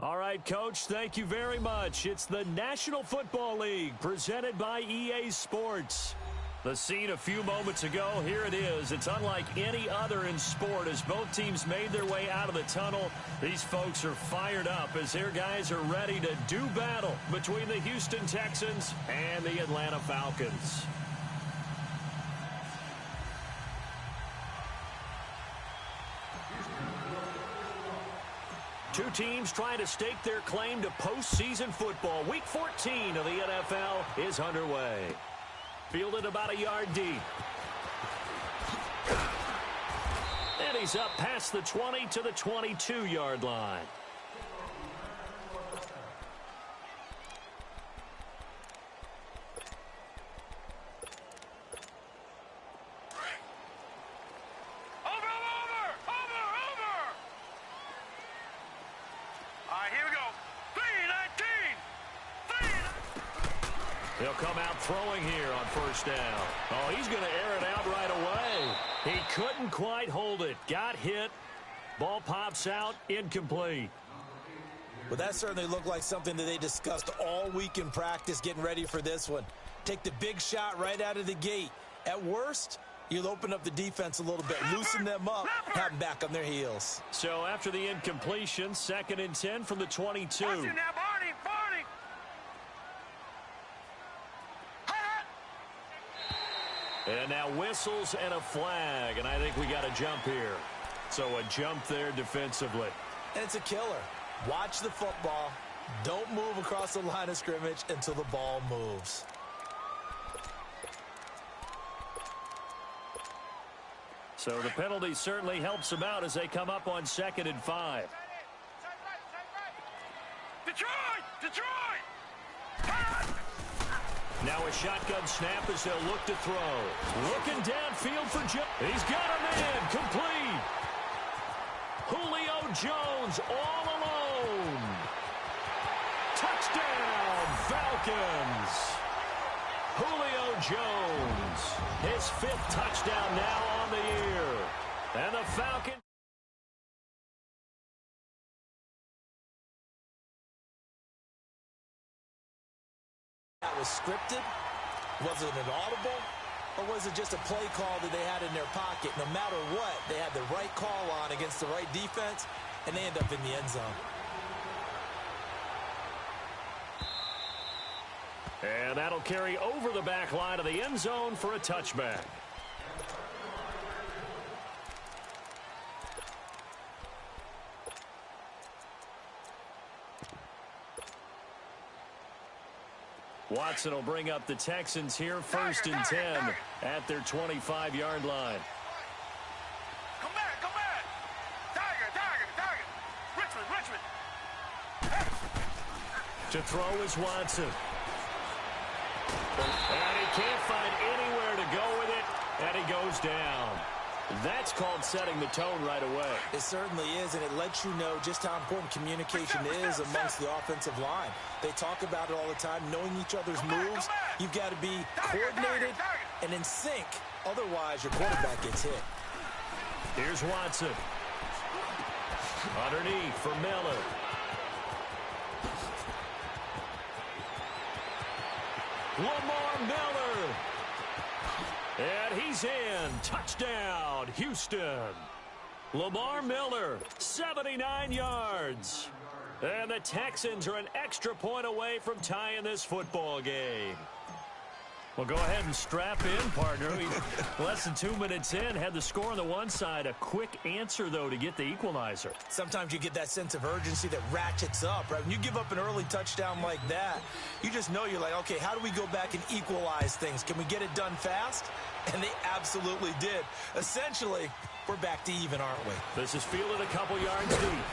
All right, Coach, thank you very much. It's the National Football League presented by EA Sports. The scene a few moments ago, here it is. It's unlike any other in sport as both teams made their way out of the tunnel. These folks are fired up as their guys are ready to do battle between the Houston Texans and the Atlanta Falcons. Two teams trying to stake their claim to postseason football. Week 14 of the NFL is underway. Fielded about a yard deep. And he's up past the 20 to the 22-yard line. He'll come out throwing here on first down. Oh, he's going to air it out right away. He couldn't quite hold it. Got hit. Ball pops out. Incomplete. Well, that certainly looked like something that they discussed all week in practice getting ready for this one. Take the big shot right out of the gate. At worst, you'll open up the defense a little bit, loosen them up, have them back on their heels. So after the incompletion, 2nd and 10 from the 22. And now whistles and a flag, and I think we got a jump here. So a jump there defensively. And it's a killer. Watch the football. Don't move across the line of scrimmage until the ball moves. So the penalty certainly helps them out as they come up on 2nd and 5. Detroit! Now a shotgun snap as they'll look to throw. Looking downfield for Jones. He's got a man. Complete. Julio Jones all alone. Touchdown, Falcons. Julio Jones. His 5th touchdown now on the year. And the Falcons. That was scripted? Was it an audible? Or was it just a play call that they had in their pocket? No matter what, they had the right call on against the right defense, and they end up in the end zone. And that'll carry over the back line of the end zone for a touchback. Watson will bring up the Texans here, 1st and 10 at their 25-yard line. Come back. Target. Richmond. To throw is Watson. And he can't find anywhere to go with it, and he goes down. That's called setting the tone right away. It certainly is, and it lets you know just how important communication is amongst the offensive line. They talk about it all the time, knowing each other's moves. You've got to be coordinated and in sync. Otherwise, your quarterback gets hit. Here's Watson. Underneath for Miller. Lamar Miller. And he's in. Touchdown, Houston. Lamar Miller, 79 yards. And the Texans are an extra point away from tying this football game. Well, go ahead and strap in, partner. Less than 2 minutes in, had the score on the one side. A quick answer, though, to get the equalizer. Sometimes you get that sense of urgency that ratchets up, right? When you give up an early touchdown like that, you just know you're like, okay, how do we go back and equalize things? Can we get it done fast? And they absolutely did. Essentially, we're back to even, aren't we? This is fielded a couple yards deep.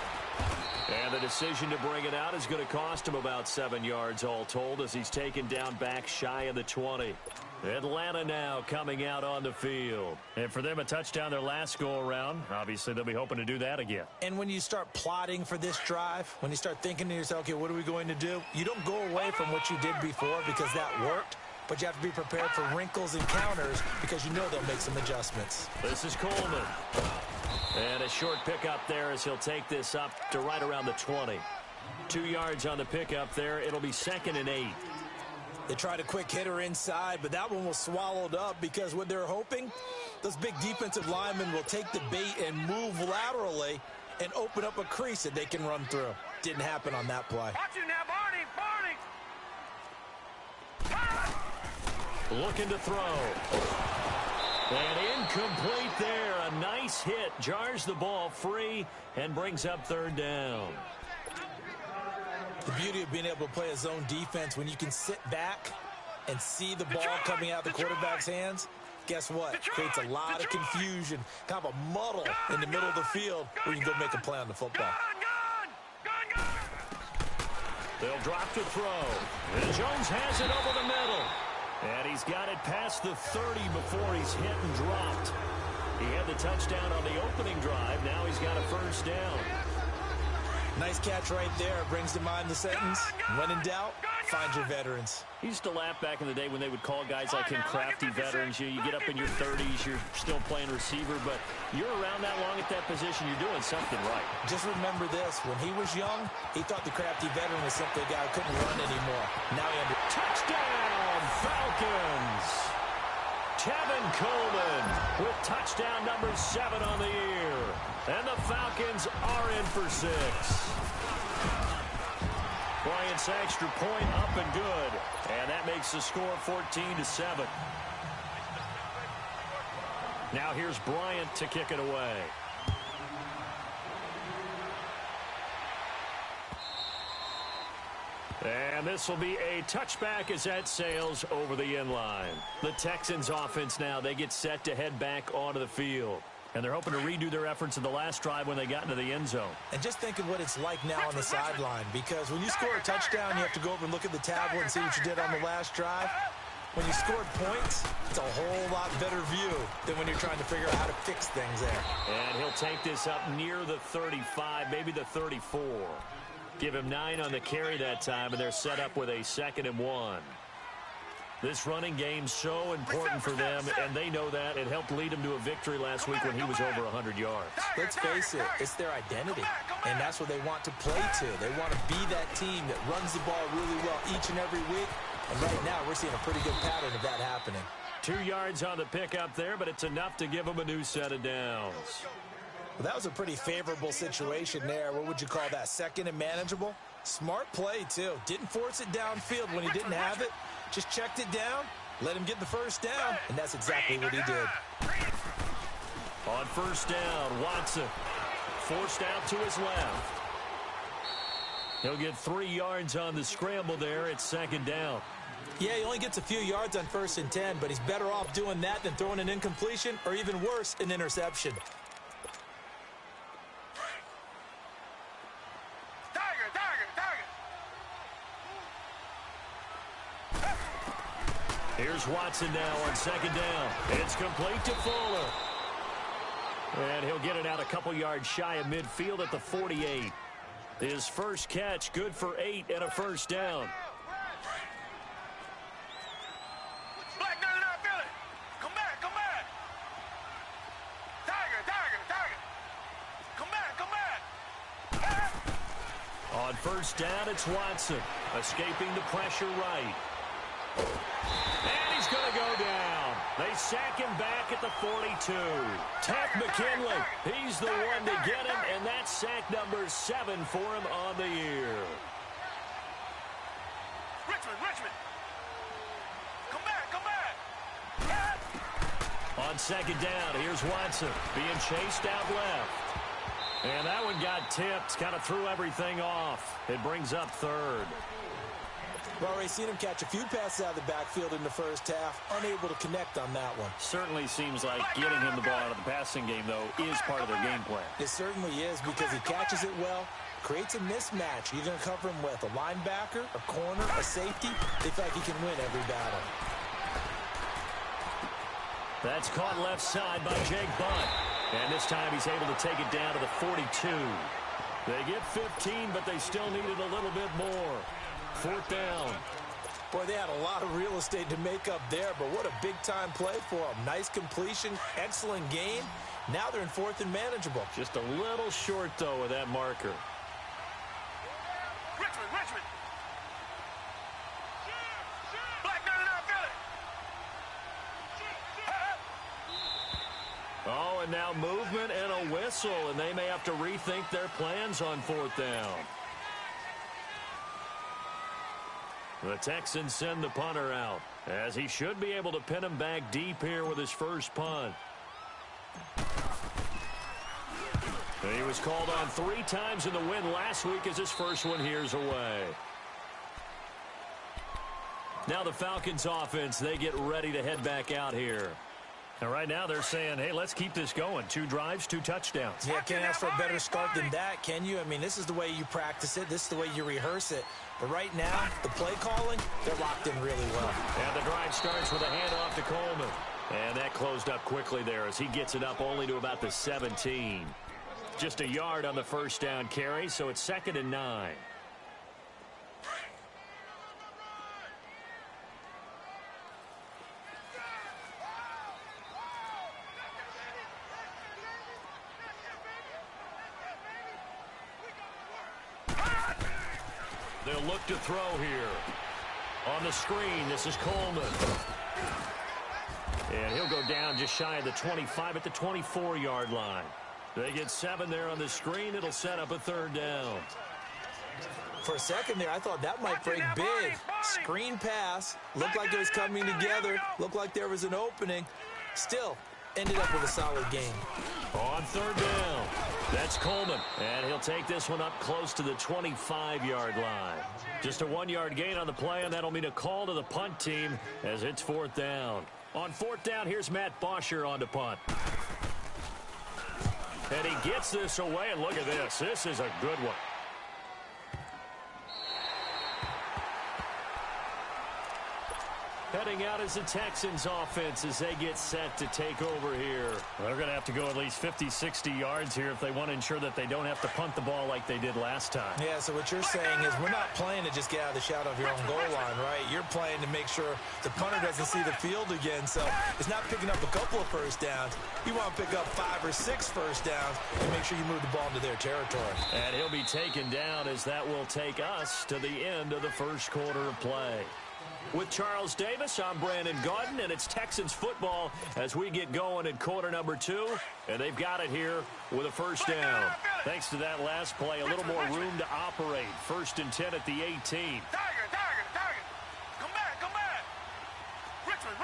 And the decision to bring it out is going to cost him about 7 yards all told as he's taken down back shy of the 20. Atlanta now coming out on the field. And for them, a touchdown their last go-around. Obviously, they'll be hoping to do that again. And when you start plotting for this drive, when you start thinking to yourself, okay, what are we going to do? You don't go away from what you did before because that worked. But you have to be prepared for wrinkles and counters because you know they'll make some adjustments. This is Coleman. And a short pickup there as he'll take this up to right around the 20. 2 yards on the pickup there. It'll be 2nd and 8. They tried a quick hitter inside, but that one was swallowed up because what they're hoping, those big defensive linemen will take the bait and move laterally and open up a crease that they can run through. Didn't happen on that play. Watch you now, Barney! Looking to throw. And incomplete there. A nice hit. Jars the ball free and brings up 3rd down. The beauty of being able to play a zone defense when you can sit back and see the ball coming out of the quarterback's hands, guess what? Creates a lot of confusion, kind of a muddle in the middle of the field where you can go make a play on the football. Gun! They'll drop to throw. And Jones has it over the middle. And he's got it past the 30 before he's hit and dropped. He had the touchdown on the opening drive. Now he's got a 1st down. Nice catch right there. Brings to mind the sentence, when in doubt, find your veterans. He used to laugh back in the day when they would call guys like him crafty veterans. You get up in your 30s, you're still playing receiver, but you're around that long at that position, you're doing something right. Just remember this, when he was young, he thought the crafty veteran was simply a guy who couldn't run anymore. Now he Touchdown, Falcons! Kevin Coleman with touchdown number 7 on the year. And the Falcons are in for 6. Bryant's extra point up and good. And that makes the score 14-7. Now here's Bryant to kick it away. And this will be a touchback as that sails over the end line. The Texans offense now, they get set to head back onto the field. And they're hoping to redo their efforts in the last drive when they got into the end zone. And just think of what it's like now on the sideline, because when you score a touchdown, you have to go over and look at the tablet and see what you did on the last drive. When you scored points, it's a whole lot better view than when you're trying to figure out how to fix things there. And he'll take this up near the 35, maybe the 34. Give him 9 on the carry that time, and they're set up with a 2nd and 1. This running game's so important for them, and they know that. It helped lead them to a victory last week when he was over 100 yards. Let's face it, it's their identity, and that's what they want to play to. They want to be that team that runs the ball really well each and every week, and right now we're seeing a pretty good pattern of that happening. 2 yards on the pickup there, but it's enough to give them a new set of downs. Well, that was a pretty favorable situation there. What would you call that, 2nd and manageable? Smart play, too. Didn't force it downfield when he didn't have it. Just checked it down, let him get the 1st down, and that's exactly what he did. On 1st down, Watson forced out to his left. He'll get 3 yards on the scramble there. It's 2nd down. Yeah, he only gets a few yards on 1st and 10, but he's better off doing that than throwing an incompletion or even worse, an interception. Here's Watson now on 2nd down. It's complete to Fuller. And he'll get it out a couple yards shy of midfield at the 48. His first catch, good for 8 and a 1st down. Black 99 Philly. Come back. Tiger. Come back. On 1st down, it's Watson. Escaping the pressure right. And he's going to go down. They sack him back at the 42. Tack McKinley, he's the one to get him, and that's sack number 7 for him on the year. Richmond. Come back. On 2nd down, here's Watson being chased out left. And that one got tipped, kind of threw everything off. It brings up 3rd. We've already seen him catch a few passes out of the backfield in the first half, unable to connect on that one. Certainly seems like getting him the ball out of the passing game, though, is part of their game plan. It certainly is, because he catches it well, creates a mismatch. You're going to cover him with a linebacker, a corner, a safety. They feel like he can win every battle. That's caught left side by Jake Butt. And this time he's able to take it down to the 42. They get 15, but they still needed a little bit more. 4th down. Boy, they had a lot of real estate to make up there, but what a big-time play for them. Nice completion, excellent game. Now they're in 4th and manageable. Just a little short, though, with that marker. and now movement and a whistle, and they may have to rethink their plans on 4th down. The Texans send the punter out, as he should be able to pin him back deep here with his first punt. He was called on 3 times in the win last week as his first one here's away. Now the Falcons offense, they get ready to head back out here. And right now they're saying, hey, let's keep this going. 2 drives, 2 touchdowns. Yeah, can't ask for a better start than that, can you? I mean, this is the way you practice it. This is the way you rehearse it. But right now, the play calling, they're locked in really well. And the drive starts with a handoff to Coleman. And that closed up quickly there as he gets it up only to about the 17. Just a yard on the first down carry, so it's 2nd and 9. They'll look to throw here. On the screen, this is Coleman. And he'll go down just shy of the 25 at the 24-yard line. They get 7 there on the screen. It'll set up a 3rd down. For a second there, I thought that might break big. Screen pass. Looked like it was coming together. Looked like there was an opening. Still, ended up with a solid game. On 3rd down, that's Coleman. And he'll take this one up close to the 25-yard line. Just a 1-yard gain on the play, and that'll mean a call to the punt team as it's 4th down. On 4th down, here's Matt Bosher on to punt. And he gets this away, and look at this. This is a good one. Heading out is the Texans offense as they get set to take over here. They're going to have to go at least 50, 60 yards here if they want to ensure that they don't have to punt the ball like they did last time. Yeah, so what you're saying is we're not playing to just get out of the shadow of your own goal line, right? You're playing to make sure the punter doesn't see the field again. So it's not picking up a couple of first downs. You want to pick up 5 or 6 first downs and make sure you move the ball into their territory. And he'll be taken down as that will take us to the end of the first quarter of play. With Charles Davis, I'm Brandon Gaudin, and it's Texans football as we get going in quarter number 2. And they've got it here with a first down. Thanks to that last play, a little more room to operate. 1st and 10 at the 18. Tiger. Come back. Richmond.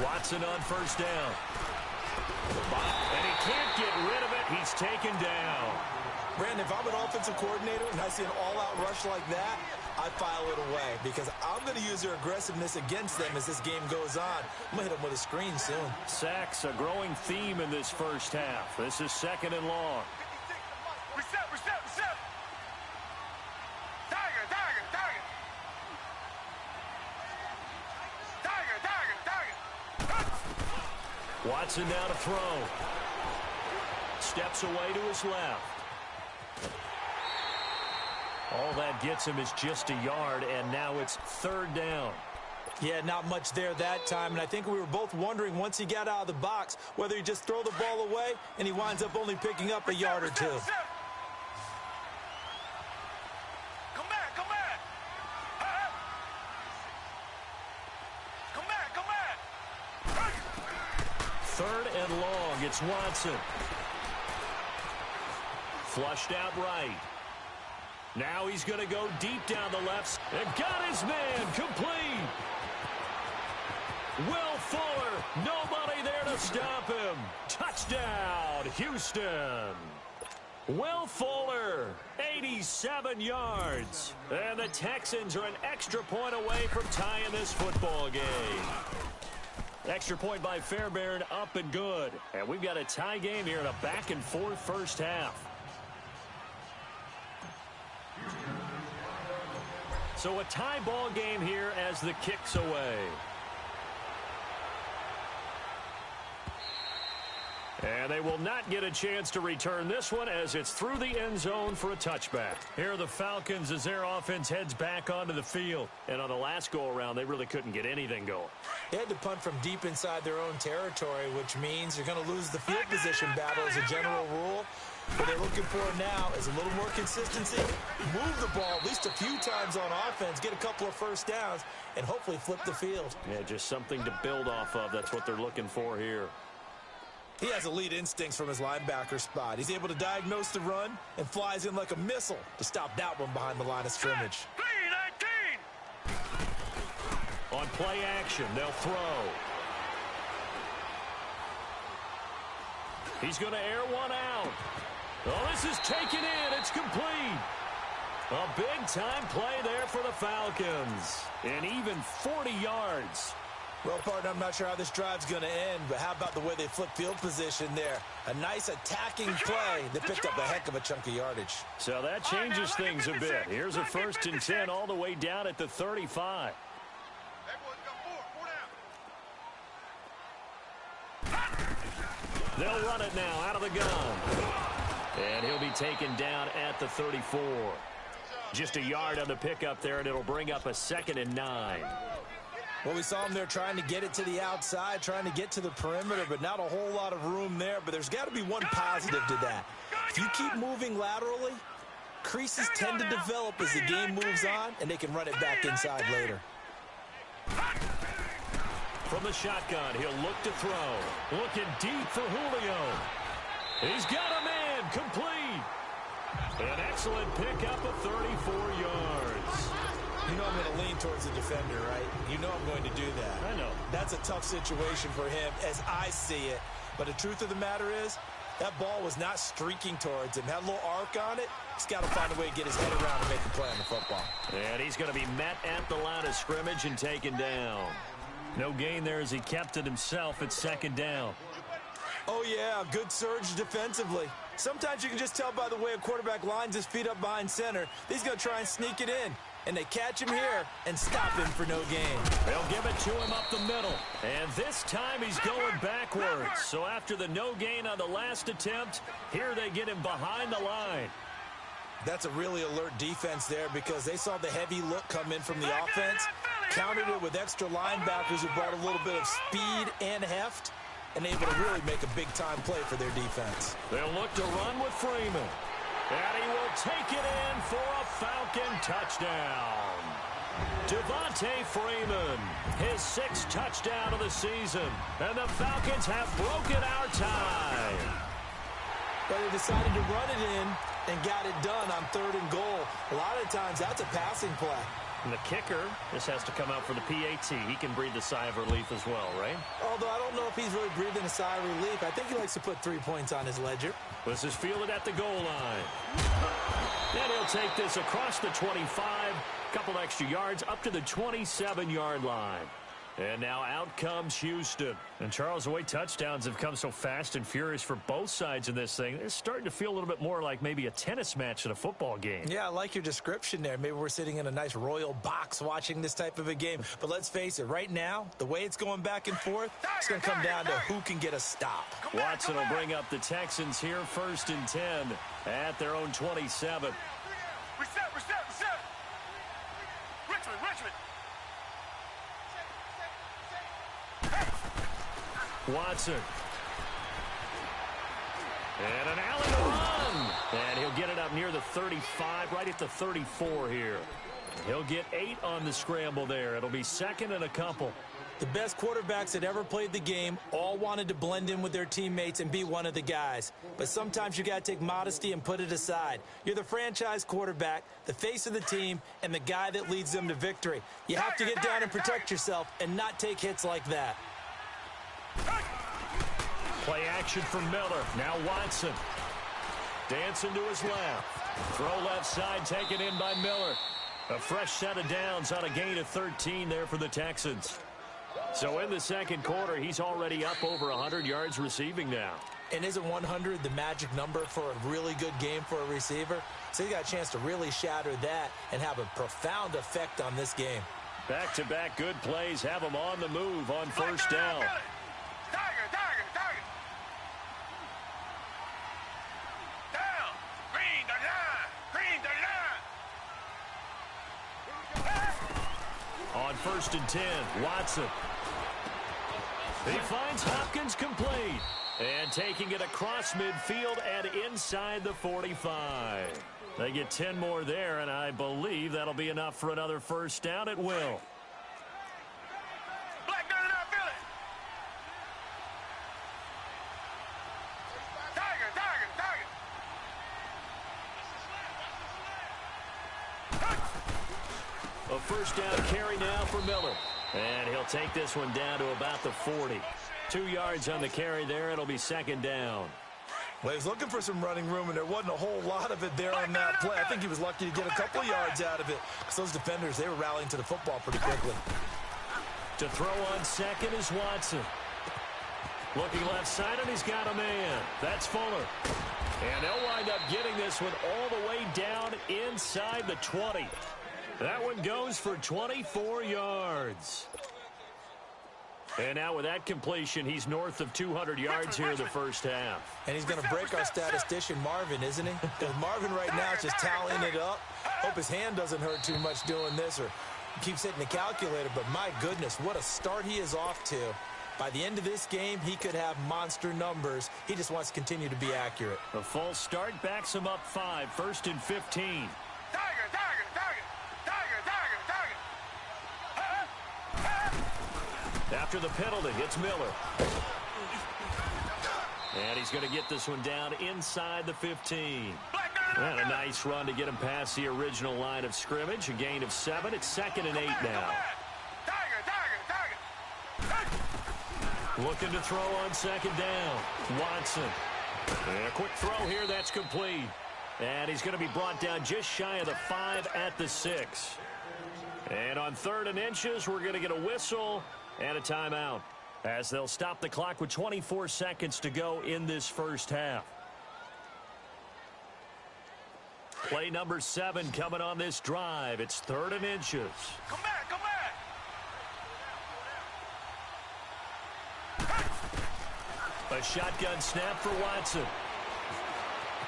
Watson on first down. And he can't get rid of it. He's taken down. Brandon, if I'm an offensive coordinator and I see an all-out rush like that, I file it away because I'm going to use their aggressiveness against them as this game goes on. I'm going to hit them with a screen soon. Sacks, a growing theme in this first half. This is 2nd and long. Reset. Tiger. Watson now to throw. Steps away to his left. All that gets him is just a yard, and now it's 3rd down. Yeah, not much there that time, and I think we were both wondering once he got out of the box whether he just throw the ball away and he winds up only picking up a yard or 2. Come back. Come back. 3rd and long, it's Watson. Flushed out right. Now he's going to go deep down the left. And got his man complete. Will Fuller, nobody there to stop him. Touchdown, Houston. Will Fuller, 87 yards. And the Texans are an extra point away from tying this football game. Extra point by Fairbairn, up and good. And we've got a tie game here in a back-and-forth first half. So a tie ball game here as the kick's away. And they will not get a chance to return this one as it's through the end zone for a touchback. Here are the Falcons as their offense heads back onto the field. And on the last go-around, they really couldn't get anything going. They had to punt from deep inside their own territory, which means you're going to lose the field position battle as a general rule. What they're looking for now is a little more consistency, move the ball at least a few times on offense, get a couple of first downs, and hopefully flip the field. Yeah, just something to build off of. That's what they're looking for here. He has elite instincts from his linebacker spot. He's able to diagnose the run and flies in like a missile to stop that one behind the line of scrimmage. 319. On play action, they'll throw. He's going to air one out. Oh, this is taken in. It's complete. A big-time play there for the Falcons. And even 40 yards. Well, partner, I'm not sure how this drive's going to end, but how about the way they flip field position there? A nice attacking play that picked up a heck of a chunk of yardage. So that changes things a bit. Here's a 1st and 10 all the way down at the 35. They'll run it now out of the gun. And he'll be taken down at the 34. Just a yard on the pickup there, and it'll bring up a 2nd and 9. Well, we saw him there trying to get it to the outside, trying to get to the perimeter, but not a whole lot of room there. But there's got to be one positive to that. If you keep moving laterally, creases tend to develop as the game moves on, and they can run it back inside later. From the shotgun, he'll look to throw. Looking deep for Julio. He's got a man, complete. An excellent pickup of 34 yards. You know I'm going to lean towards the defender, right? You know I'm going to do that. I know. That's a tough situation for him as I see it. But the truth of the matter is, that ball was not streaking towards him. Had a little arc on it. He's got to find a way to get his head around and make a play on the football. And he's going to be met at the line of scrimmage and taken down. No gain there as he kept it himself at 2nd down. Oh, yeah, good surge defensively. Sometimes you can just tell by the way a quarterback lines his feet up behind center. He's going to try and sneak it in. And they catch him here and stop him for no gain. They'll give it to him up the middle. And this time he's going backwards. So after the no gain on the last attempt, here they get him behind the line. That's a really alert defense there because they saw the heavy look come in from the offense, countered it with extra linebackers who brought a little bit of speed and heft, and able to really make a big-time play for their defense. They'll look to run with Freeman. And he will take it in for a Falcon touchdown. Devontae Freeman, his 6th touchdown of the season. And the Falcons have broken our tie. But they decided to run it in and got it done on 3rd and goal. A lot of times that's a passing play. And the kicker, this has to come out for the PAT. He can breathe a sigh of relief as well, right? Although I don't know if he's really breathing a sigh of relief. I think he likes to put 3 points on his ledger. This is fielded at the goal line. And he'll take this across the 25, couple extra yards up to the 27-yard line. And now out comes Houston. And Charles, the way touchdowns have come so fast and furious for both sides in this thing, it's starting to feel a little bit more like maybe a tennis match than a football game. Yeah, I like your description there. Maybe we're sitting in a nice royal box watching this type of a game. But let's face it, right now, the way it's going back and forth, it's going to come down to who can get a stop. Watson will bring up the Texans here, 1st and 10 at their own 27. Reset. Richmond. Watson. And an alley to run. And he'll get it up near the 35, right at the 34 here. He'll get 8 on the scramble there. It'll be 2nd and a couple. The best quarterbacks that ever played the game all wanted to blend in with their teammates and be one of the guys. But sometimes you got to take modesty and put it aside. You're the franchise quarterback, the face of the team, and the guy that leads them to victory. You have to get down and protect yourself and not take hits like that. Play action from Miller. Now Watson. Dancing to his left. Throw left side taken in by Miller. A fresh set of downs on a gain of 13 there for the Texans. So in the 2nd quarter, he's already up over 100 yards receiving now. And isn't 100 the magic number for a really good game for a receiver? So he got a chance to really shatter that and have a profound effect on this game. Back-to-back good plays have him on the move on 1st down. Tiger. Down. Green the line. On 1st and 10, Watson. He finds Hopkins complete. And taking it across midfield and inside the 45. They get 10 more there, and I believe that'll be enough for another first down at will. Black gun in our Philly. Tiger, tiger, tiger. A first down carry now for Miller. And he'll take this one down to about the 40. 2 yards on the carry there. It'll be second down. Well, he was looking for some running room, and there wasn't a whole lot of it there on that play. I think he was lucky to get a couple yards out of it. Because those defenders, they were rallying to the football pretty quickly. To throw on second is Watson. Looking left side, and he's got a man. That's Fuller. And they'll wind up getting this one all the way down inside the 20. That one goes for 24 yards. And now with that completion, he's north of 200 yards here in the first half. And he's going to break our statistician Marvin, isn't he? Because Marvin right now is just tallying it up. Hope his hand doesn't hurt too much doing this or keeps hitting the calculator. But my goodness, what a start he is off to. By the end of this game, he could have monster numbers. He just wants to continue to be accurate. A false start backs him up 5, 1st and 15. After the penalty, it's Miller. And he's going to get this one down inside the 15. And a nice run to get him past the original line of scrimmage. A gain of 7. It's 2nd and 8 now. Looking to throw on second down. Watson. And a quick throw here. That's complete. And he's going to be brought down just shy of the 5 at the 6. And on 3rd and inches, we're going to get a whistle and a timeout, as they'll stop the clock with 24 seconds to go in this first half. Play number 7 coming on this drive. It's 3rd and inches. Come back, come back. A shotgun snap for Watson.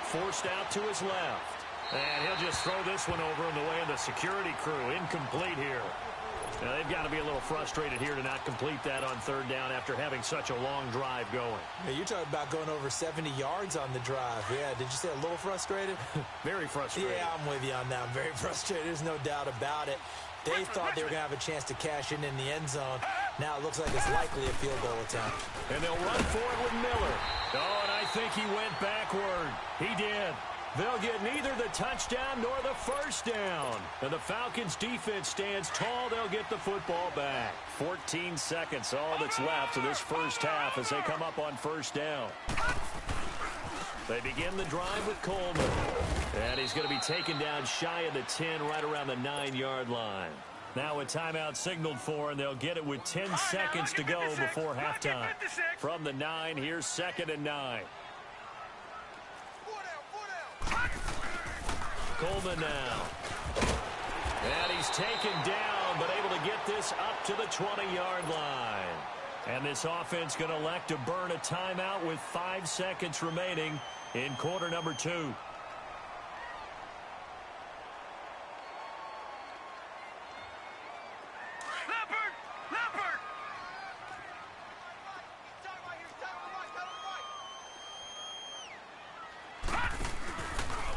Forced out to his left. And he'll just throw this one over in the way of the security crew. Incomplete here. Now, they've got to be a little frustrated here to not complete that on 3rd down after having such a long drive going. Yeah, you're talking about going over 70 yards on the drive. Yeah, did you say a little frustrated? Very frustrated. Yeah, I'm with you on that. I'm very frustrated. There's no doubt about it. They thought they were going to have a chance to cash in the end zone. Now it looks like it's likely a field goal attempt. And they'll run for it with Miller. Oh, and I think he went backward. He did. They'll get neither the touchdown nor the first down. And the Falcons defense stands tall. They'll get the football back. 14 seconds, all that's left of this first half as they come up on first down. They begin the drive with Coleman. And he's going to be taken down shy of the 10, right around the 9-yard line. Now a timeout signaled for, and they'll get it with 10 seconds to go before halftime. From the 9, here's 2nd and 9. Coleman now. And he's taken down, but able to get this up to the 20-yard line. And this offense going to elect to burn a timeout with 5 seconds remaining in quarter number 2.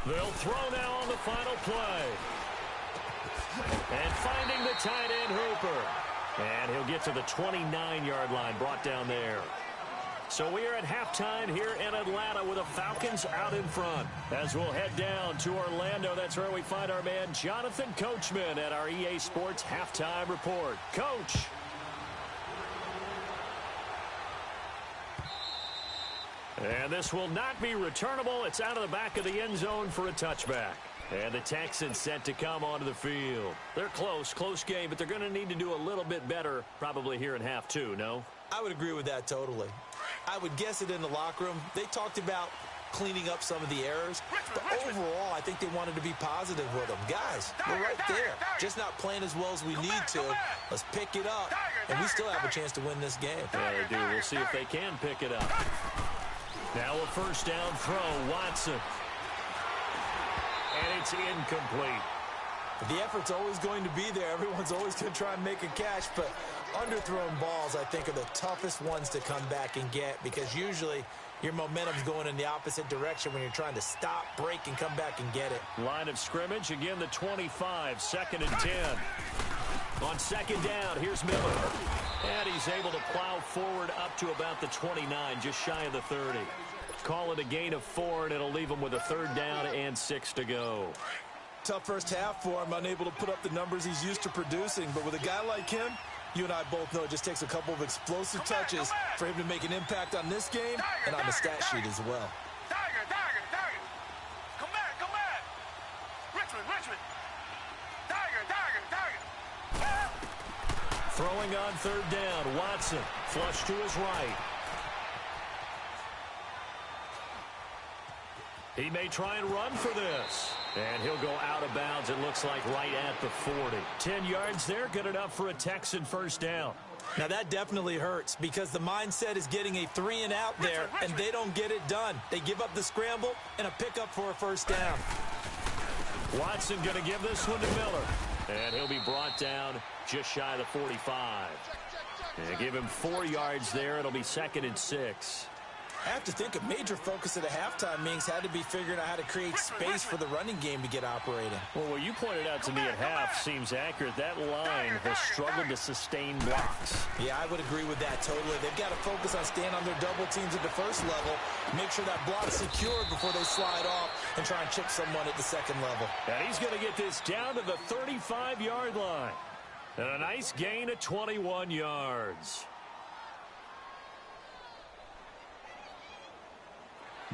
They'll throw now on the final play. And finding the tight end, Hooper. And he'll get to the 29-yard line, brought down there. So we are at halftime here in Atlanta with the Falcons out in front. As we'll head down to Orlando, that's where we find our man Jonathan Coachman at our EA Sports Halftime Report. Coach. And this will not be returnable. It's out of the back of the end zone for a touchback. And the Texans set to come onto the field. They're close game, but they're going to need to do a little bit better probably here in half 2, no? I would agree with that totally. I would guess it in the locker room. They talked about cleaning up some of the errors, but overall, I think they wanted to be positive with them. Guys, we're right there. Just not playing as well as we need to. Let's pick it up, and we still have a chance to win this game. Yeah, they do. We'll see if they can pick it up. Now a first down throw, Watson. And it's incomplete. The effort's always going to be there. Everyone's always going to try and make a catch, but underthrown balls, I think, are the toughest ones to come back and get because usually your momentum's going in the opposite direction when you're trying to stop, break, and come back and get it. Line of scrimmage, again the 25, 2nd and 10. On 2nd down, here's Miller. And he's able to plow forward up to about the 29, just shy of the 30. Call it a gain of 4, and it'll leave him with a 3rd down and 6 to go. Tough first half for him, unable to put up the numbers he's used to producing. But with a guy like him, you and I both know it just takes a couple of explosive touches for him to make an impact on this game and on the stat sheet as well. Tiger. Come back. Richmond. Tiger. Throwing on 3rd down, Watson. Flush to his right. He may try and run for this. And he'll go out of bounds, it looks like, right at the 40. 10 yards there, good enough for a Texan 1st down. Now that definitely hurts because the mindset is getting a 3-and-out there, and they don't get it done. They give up the scramble and a pickup for a 1st down. Watson going to give this one to Miller. And he'll be brought down just shy of the 45. And give him 4 yards there. It'll be 2nd and 6. I have to think a major focus of the halftime meetings had to be figuring out how to create space for the running game to get operating. Well, what you pointed out to me at half seems accurate. That line has struggled to sustain blocks. Yeah, I would agree with that totally. They've got to focus on staying on their double teams at the first level, make sure that block's secured before they slide off and try and chip someone at the 2nd level. And he's going to get this down to the 35-yard line. And a nice gain of 21 yards.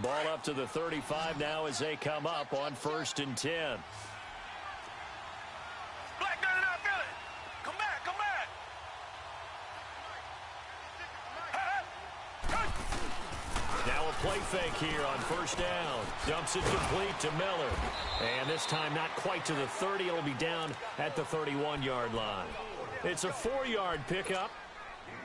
Ball up to the 35 now as they come up on 1st and 10. Black gun and I feel it. Come back. Now a play fake here on 1st down. Dumps it complete to Miller. And this time not quite to the 30. It'll be down at the 31-yard line. It's a 4-yard pickup,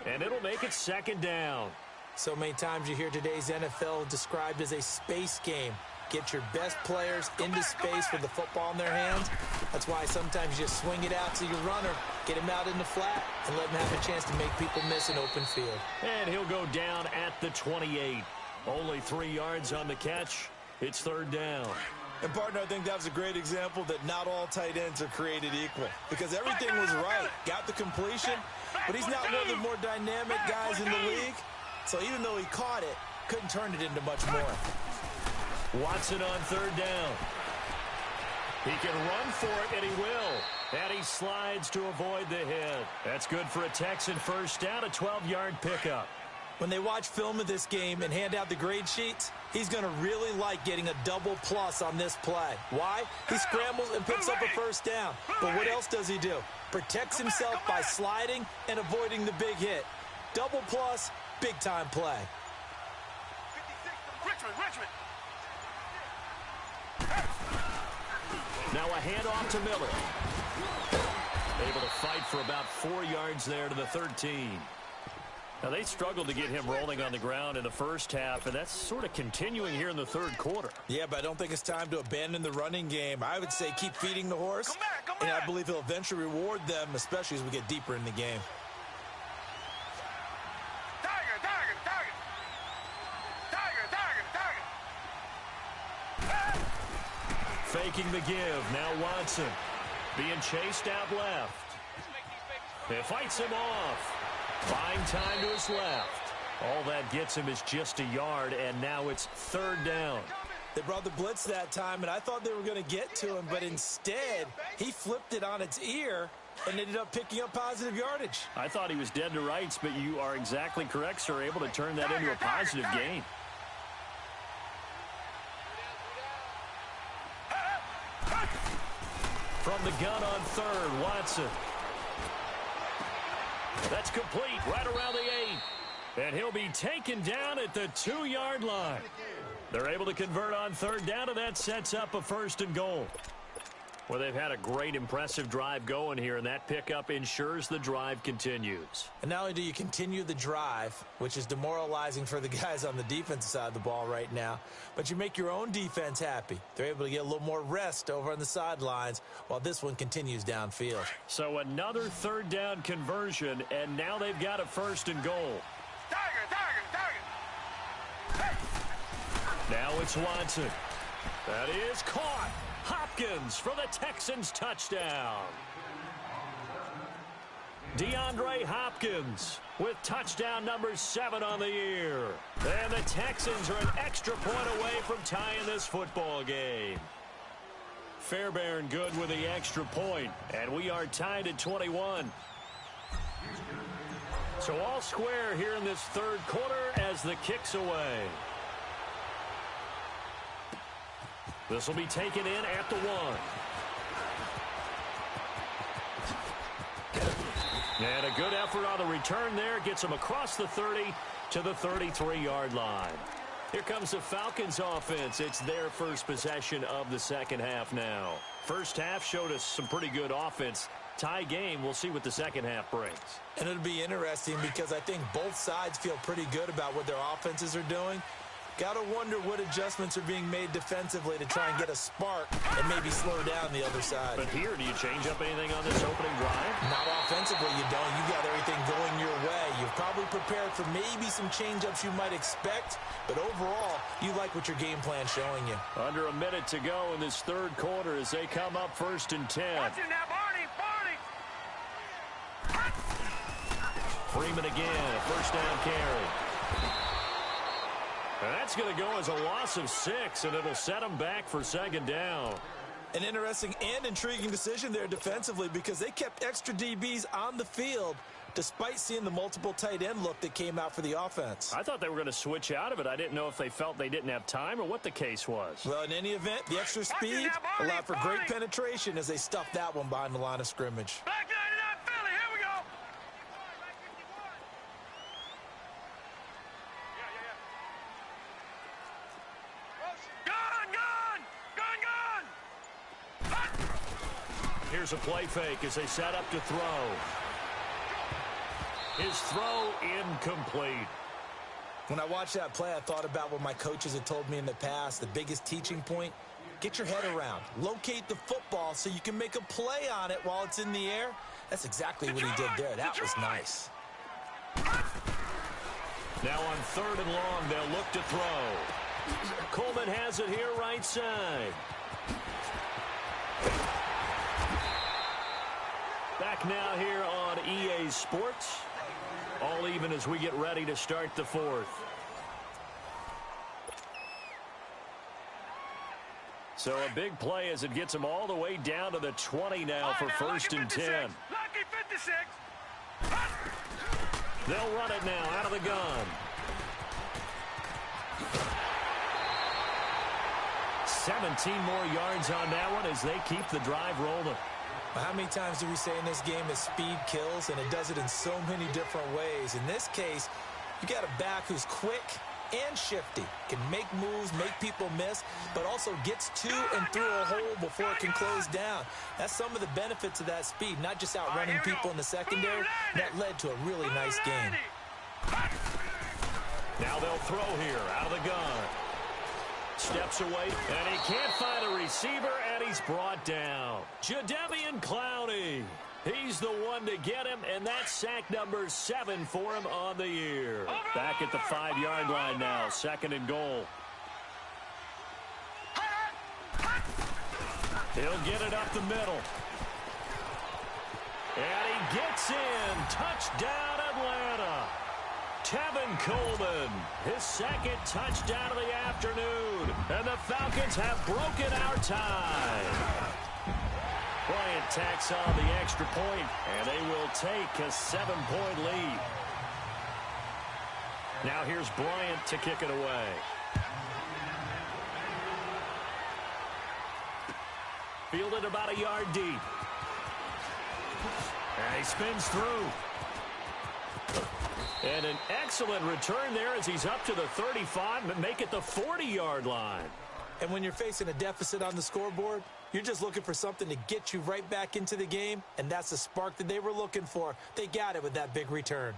and it'll make it 2nd down. So many times you hear today's NFL described as a space game. Get your best players into space with the football in their hands. That's why sometimes you just swing it out to your runner, get him out in the flat, and let him have a chance to make people miss an open field. And he'll go down at the 28. Only 3 yards on the catch. It's 3rd down. And, partner, I think that was a great example that not all tight ends are created equal because everything was right. Got the completion, but he's not one of the more dynamic guys in the league. So even though he caught it, couldn't turn it into much more. Watson on 3rd down. He can run for it, and he will. And he slides to avoid the hit. That's good for a Texan 1st down, a 12-yard pickup. When they watch film of this game and hand out the grade sheets, he's going to really like getting a double plus on this play. Why? He scrambles and picks up a 1st down. But what else does he do? Protects himself by sliding and avoiding the big hit. Double plus, big-time play. Richmond. Now a handoff to Miller. Able to fight for about 4 yards there to the 13. Now, they struggled to get him rolling on the ground in the first half, and that's sort of continuing here in the 3rd quarter. Yeah, but I don't think it's time to abandon the running game. I would say keep feeding the horse, and I believe he'll eventually reward them, especially as we get deeper in the game. Faking the give. Now Watson being chased out left. It fights him off. Buying time to his left. All that gets him is just a yard, and now it's 3rd down. They brought the blitz that time, and I thought they were going to get to him, but instead, he flipped it on its ear and ended up picking up positive yardage. I thought he was dead to rights, but you are exactly correct, sir. Able to turn that into a positive gain. From the gun on 3rd, Watson. That's complete right around the 8. And he'll be taken down at the 2-yard line. They're able to convert on 3rd down, and that sets up a 1st and goal. Well, they've had a great, impressive drive going here, and that pickup ensures the drive continues. And not only do you continue the drive, which is demoralizing for the guys on the defensive side of the ball right now, but you make your own defense happy. They're able to get a little more rest over on the sidelines while this one continues downfield. So another third down conversion, and now they've got a 1st and goal. Hey. Now it's Watson. That is caught. Hopkins for the Texans touchdown. DeAndre Hopkins with touchdown number 7 on the year. And the Texans are an extra point away from tying this football game. Fairbairn good with the extra point, and we are tied at 21. So all square here in this third quarter as the kick's away. This will be taken in at the 1. And a good effort on the return there. Gets him across the 30 to the 33-yard line. Here comes the Falcons offense. It's their first possession of the second half now. First half showed us some pretty good offense. Tie game. We'll see what the second half brings. And it'll be interesting because I think both sides feel pretty good about what their offenses are doing. Got to wonder what adjustments are being made defensively to try and get a spark and maybe slow down the other side. But here, do you change up anything on this opening drive? Not offensively, you don't. You got everything going your way. You've probably prepared for maybe some change-ups you might expect, but overall, you like what your game plan's showing you. Under a minute to go in this third quarter as they come up 1st and 10. Watch it now, Barney. Freeman again, a 1st down carry. And that's going to go as a loss of 6, and it'll set them back for 2nd down. An interesting and intriguing decision there defensively because they kept extra DBs on the field despite seeing the multiple tight end look that came out for the offense. I thought they were going to switch out of it. I didn't know if they felt they didn't have time or what the case was. Well, in any event, the extra speed allowed for great penetration as they stuffed that one behind the line of scrimmage. Black 99 Philly, here we go. Here's a play fake as they set up to throw. His throw incomplete. When I watched that play, I thought about what my coaches had told me in the past. The biggest teaching point, get your head around. Locate the football so you can make a play on it while it's in the air. That's exactly what he did there. That was nice. Now on 3rd and long, they'll look to throw. Coleman has it here right side. Back now here on EA Sports. All even as we get ready to start the 4th. So a big play as it gets them all the way down to the 20 now for 1st and 10. Lucky 56. They'll run it now out of the gun. 17 more yards on that one as they keep the drive rolling. How many times do we say in this game that speed kills, and it does it in so many different ways? In this case, you got a back who's quick and shifty, can make moves, make people miss, but also gets to and through a hole before it can close down. That's some of the benefits of that speed, not just outrunning people in the secondary. That led to a really nice game. Now they'll throw here out of the gun. Steps away, and he can't find a receiver, and he's brought down. Jadeveon Clowney. He's the one to get him, and that's sack number 7 for him on the year. Back at the 5-yard line now, 2nd and goal. He'll get it up the middle. And he gets in. Touchdown, Atlanta. Tevin Coleman, his 2nd touchdown of the afternoon. And the Falcons have broken our tie. Bryant tacks on the extra point, and they will take a 7-point lead. Now here's Bryant to kick it away. Fielded about a yard deep. And he spins through. And an excellent return there as he's up to the 35, but make it the 40-yard line. And when you're facing a deficit on the scoreboard, You're just looking for something to get you right back into the game, and that's the spark that they were looking for. They got it with that big return.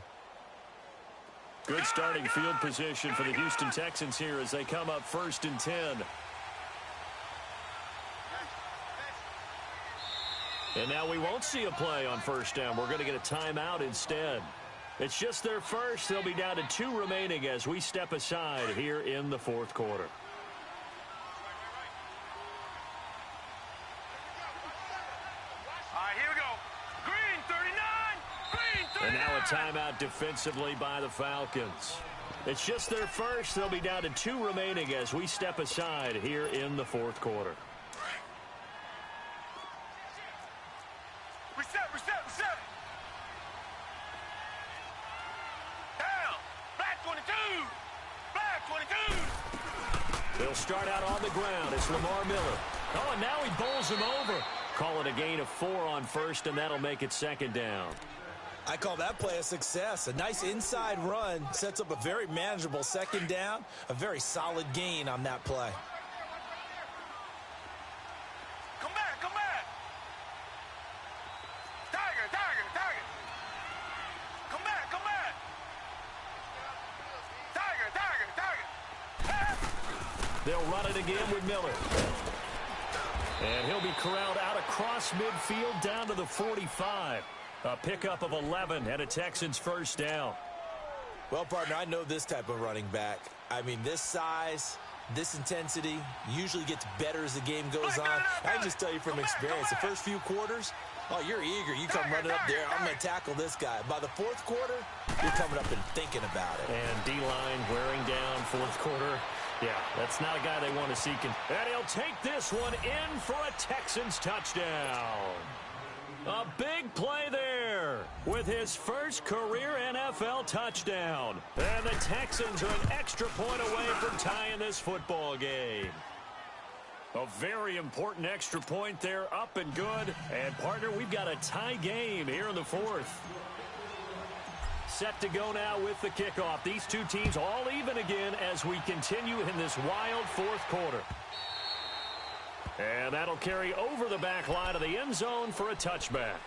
Good starting field position for the Houston Texans here as they come up 1st and 10. And now we won't see a play on 1st down. We're going to get a timeout instead. It's just their first. They'll be down to 2 remaining as we step aside here in the 4th quarter. All right, here we go. Green 39. Green 39. And now a timeout defensively by the Falcons. It's just their first. They'll be down to 2 remaining as we step aside here in the 4th quarter. Reset. Down. Black 22. Black 22. They'll start out on the ground. It's Lamar Miller. Oh, and now he bowls him over. Call it a gain of 4 on 1st, and that'll make it 2nd down. I call that play a success. A nice inside run sets up a very manageable 2nd down. A very solid gain on that play. Come back. Tiger. Come back. Tiger. They'll run it again with Miller. And he'll be corralled out across midfield down to the 45. A pickup of 11 and a Texans 1st down. Well, partner, I know this type of running back. I mean, this size, this intensity usually gets better as the game goes on. I can just tell you from experience, the first few quarters, oh, you're eager. You come running up there, I'm going to tackle this guy. By the 4th quarter, you're coming up and thinking about it. And D-line wearing down 4th quarter. Yeah, that's not a guy they want to see. And he'll take this one in for a Texans touchdown. A big play there with his first career NFL touchdown. And the Texans are an extra point away from tying this football game. A very important extra point there, up and good. And, partner, we've got a tie game here in the 4th. Set to go now with the kickoff. These two teams all even again as we continue in this wild 4th quarter. And that'll carry over the back line of the end zone for a touchback.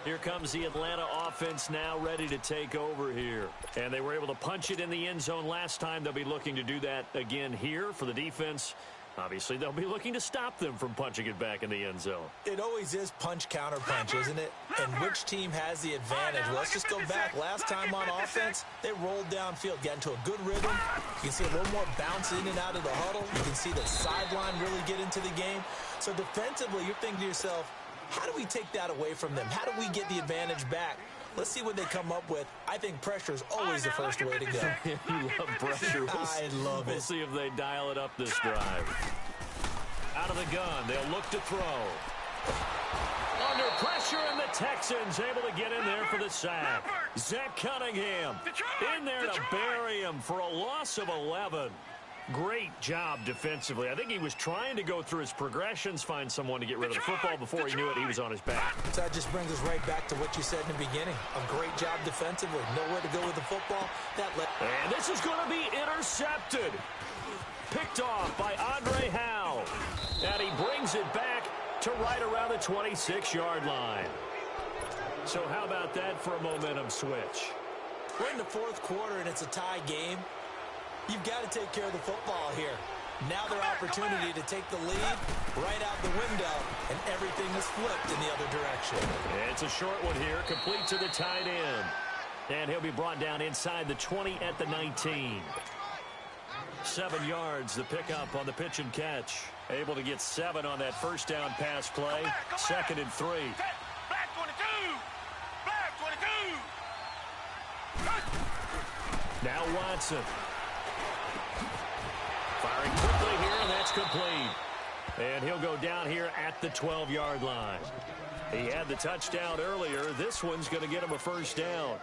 Here comes the Atlanta offense now ready to take over here. And they were able to punch it in the end zone last time. They'll be looking to do that again here for the defense. Obviously, they'll be looking to stop them from punching it back in the end zone. It always is punch-counter-punch, isn't it? And which team has the advantage? Well, let's just go back. Last time on offense, they rolled downfield, got into a good rhythm. You can see a little more bounce in and out of the huddle. You can see the sideline really get into the game. So defensively, you're thinking to yourself, how do we take that away from them? How do we get the advantage back? Let's see what they come up with. I think pressure is always the first way to go. You love pressure. I love it. We'll see if they dial it up this drive. Out of the gun, they'll look to throw. Under pressure, and the Texans able to get in there for the sack. Zach Cunningham in there to bury him for a loss of 11. Great job defensively. I think he was trying to go through his progressions, find someone to get rid of the football. Before he knew it, he was on his back. So that just brings us right back to what you said in the beginning. A great job defensively. Nowhere to go with the football. And this is going to be intercepted. Picked off by Andre Howe. And he brings it back to right around the 26-yard line. So how about that for a momentum switch? We're in the 4th quarter, and it's a tie game. You've got to take care of the football here. Now their opportunity to take the lead right out the window, and everything is flipped in the other direction. It's a short one here, complete to the tight end. And he'll be brought down inside the 20 at the 19. 7 yards, the pickup on the pitch and catch. Able to get 7 on that 1st down pass play. 2nd and 3. Black 22. Black 22. Now Watson. Firing quickly here, and that's complete. And he'll go down here at the 12-yard line. He had the touchdown earlier. This one's going to get him a 1st down.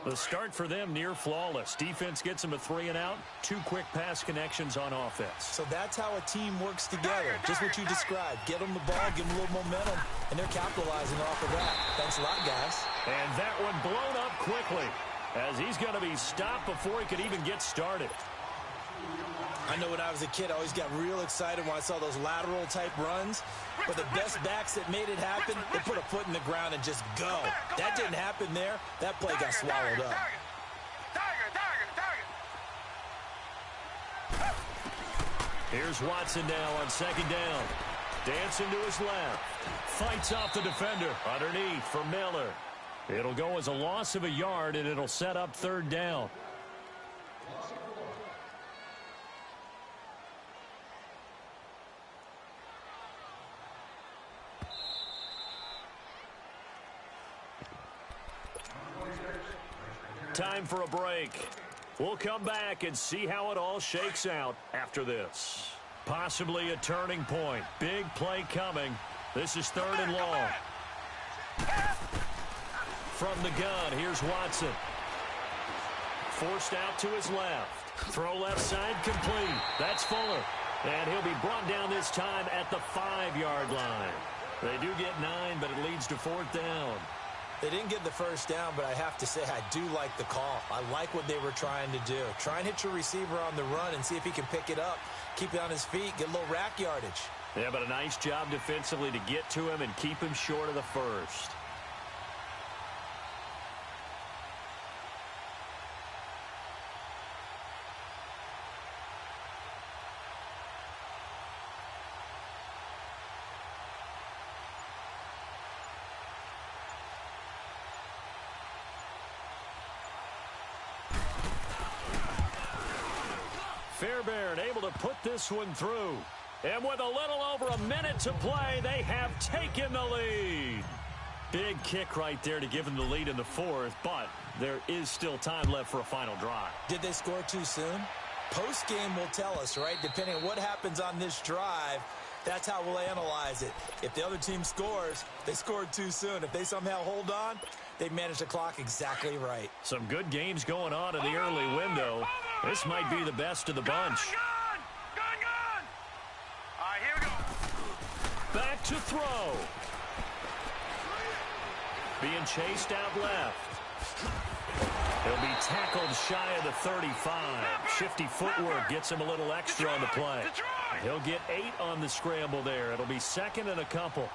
The start for them near flawless. Defense gets him a 3-and-out. 2 quick pass connections on offense. So that's how a team works together. Just what you described. Get them the ball, give them a little momentum, and they're capitalizing off of that. Thanks a lot, guys. And that one blown up quickly as he's going to be stopped before he could even get started. I know when I was a kid, I always got real excited when I saw those lateral-type runs. But the best backs that made it happen, they put a foot in the ground and just go. That didn't happen there. That play got swallowed up. Here's Watson now on second down. Dancing to his left. Fights off the defender. Underneath for Miller. It'll go as a loss of a yard, and it'll set up third down. Time for a break. We'll come back and see how it all shakes out after this. Possibly a turning point. Big play coming. This is third and long. From the gun, here's Watson. Forced out to his left. Throw left side complete. That's Fuller. And he'll be brought down this time at the 5-yard line. They do get 9, but it leads to fourth down. They didn't get the first down, but I have to say I do like the call. I like what they were trying to do. Try and hit your receiver on the run and see if he can pick it up. Keep it on his feet, get a little rack yardage. Yeah, but a nice job defensively to get to him and keep him short of the first. Fairbairn able to put this one through. And with a little over a minute to play, they have taken the lead. Big kick right there to give them the lead in the fourth, but there is still time left for a final drive. Did they score too soon? Post-game will tell us, right? Depending on what happens on this drive, that's how we'll analyze it. If the other team scores, they scored too soon. If they somehow hold on, they manage the clock exactly right. Some good games going on in the early window. This might be the best of the bunch. Gun! All right, here we go. Back to throw. Being chased out left. He'll be tackled shy of the 35. Shifty footwork gets him a little extra on the play. He'll get 8 on the scramble there. It'll be second and a couple.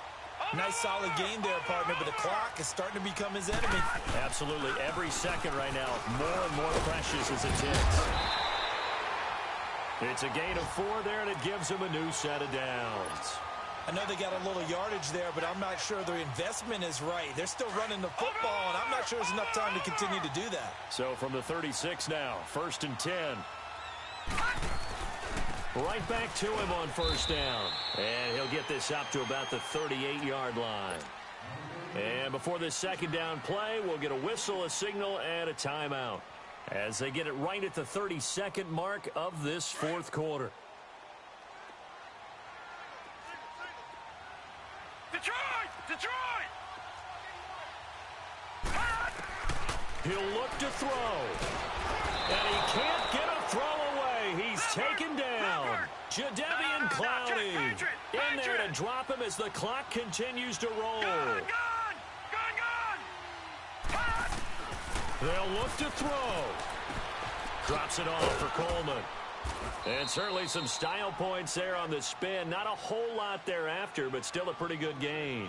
Nice solid game there, partner, but the clock is starting to become his enemy. Absolutely. Every second right now, more and more precious as it ticks. It's a gain of 4 there, and it gives him a new set of downs. I know they got a little yardage there, but I'm not sure their investment is right. They're still running the football, and I'm not sure there's enough time to continue to do that. So from the 36 now, 1st and 10. Right back to him on first down. And he'll get this up to about the 38-yard line. And before this second down play, we'll get a whistle, a signal, and a timeout as they get it right at the 32nd mark of this fourth quarter. Detroit! He'll look to throw. And he can't get a throw away. He's taken down. Jadeveon Clowney in there to drop him as the clock continues to roll. Gun! They'll look to throw. Drops it off for Coleman. And certainly some style points there on the spin. Not a whole lot thereafter, but still a pretty good gain.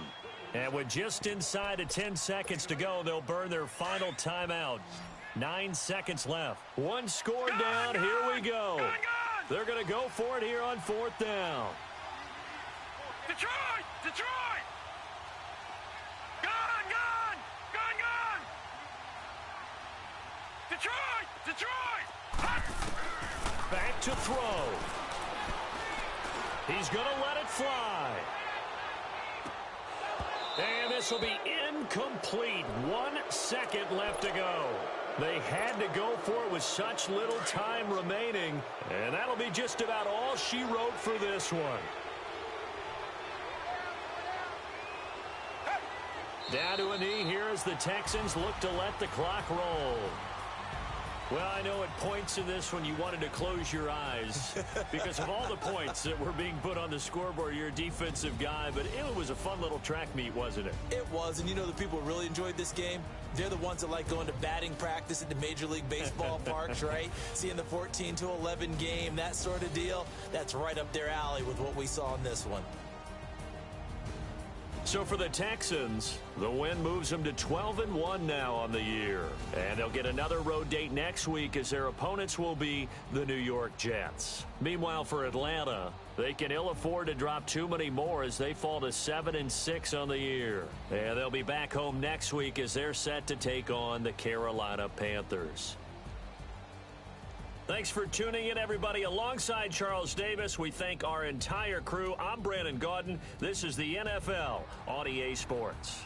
And with just inside of 10 seconds to go, they'll burn their final timeout. 9 seconds left. One score down. Here we go. They're going to go for it here on fourth down. Detroit! Gun! Detroit! Back to throw. He's going to let it fly. And this will be incomplete. 1 second left to go. They had to go for it with such little time remaining. And that'll be just about all she wrote for this one. Down to a knee here as the Texans look to let the clock roll. Well, I know at points in this one you wanted to close your eyes because of all the points that were being put on the scoreboard. You're a defensive guy, but it was a fun little track meet, wasn't it? It was, and you know the people who really enjoyed this game? They're the ones that like going to batting practice at the Major League Baseball parks, right? Seeing the 14-11 game, that sort of deal. That's right up their alley with what we saw in this one. So for the Texans, the win moves them to 12-1 now on the year. And they'll get another road date next week as their opponents will be the New York Jets. Meanwhile, for Atlanta, they can ill afford to drop too many more as they fall to 7-6 on the year. And they'll be back home next week as they're set to take on the Carolina Panthers. Thanks for tuning in, everybody. Alongside Charles Davis, we thank our entire crew. I'm Brandon Gaudin. This is the NFL on EA Sports.